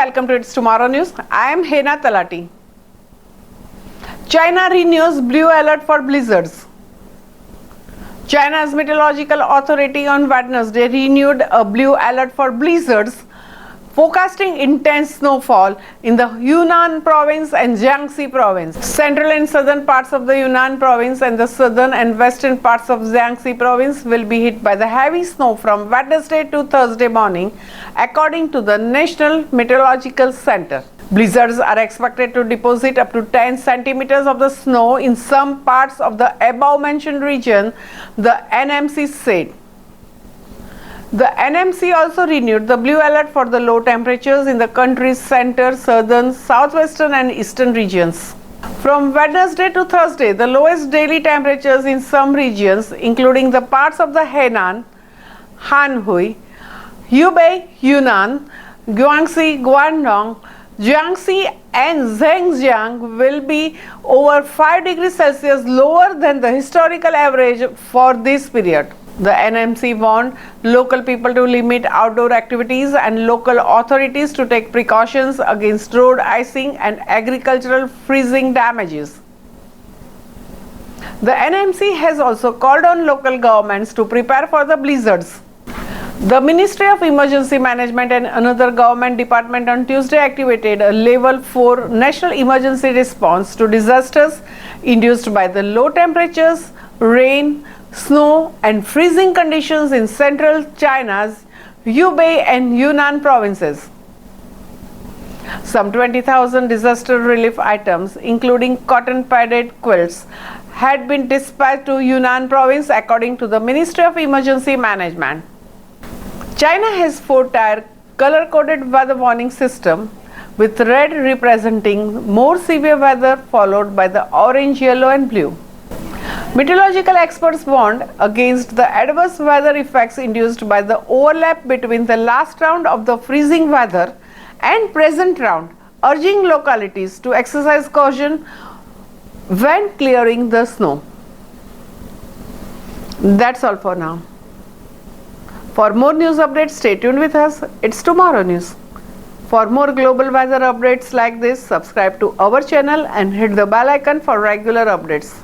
welcome to It's Tomorrow News. I am Hena Talati. China renews blue alert for blizzards. China's meteorological authority on Wednesday renewed a blue alert for blizzards, forecasting intense snowfall in the Yunnan province and Jiangxi province. Central and southern parts of the Yunnan province and the southern and western parts of Jiangxi province will be hit by the heavy snow from Wednesday to Thursday morning, according to the National Meteorological Center. Blizzards are expected to deposit up to 10 centimeters of the snow in some parts of the above-mentioned region, the NMC said. The NMC also renewed the blue alert for the low temperatures in the country's center, southern, southwestern and eastern regions. From Wednesday to Thursday, the lowest daily temperatures in some regions, including the parts of the Henan, Anhui, Hubei, Yunnan, Guangxi, Guangdong, Jiangxi and Zhejiang, will be over 5 degrees Celsius lower than the historical average for this period. The NMC warned local people to limit outdoor activities and local authorities to take precautions against road icing and agricultural freezing damages. The NMC has also called on local governments to prepare for the blizzards. The Ministry of Emergency Management and another government department on Tuesday activated a Level 4 National Emergency Response to disasters induced by the low temperatures, rain, snow and freezing conditions in central China's Hubei and Yunnan provinces. Some 20,000 disaster relief items, including cotton-padded quilts, had been dispatched to Yunnan province, according to the Ministry of Emergency Management. China has 4-tier color-coded weather warning system, with red representing more severe weather followed by the orange, yellow and blue. Meteorological experts warned against the adverse weather effects induced by the overlap between the last round of the freezing weather and present round, urging localities to exercise caution when clearing the snow. That's all for now. For more news updates, stay tuned with us. It's Tomorrow News. For more global weather updates like this, subscribe to our channel and hit the bell icon for regular updates.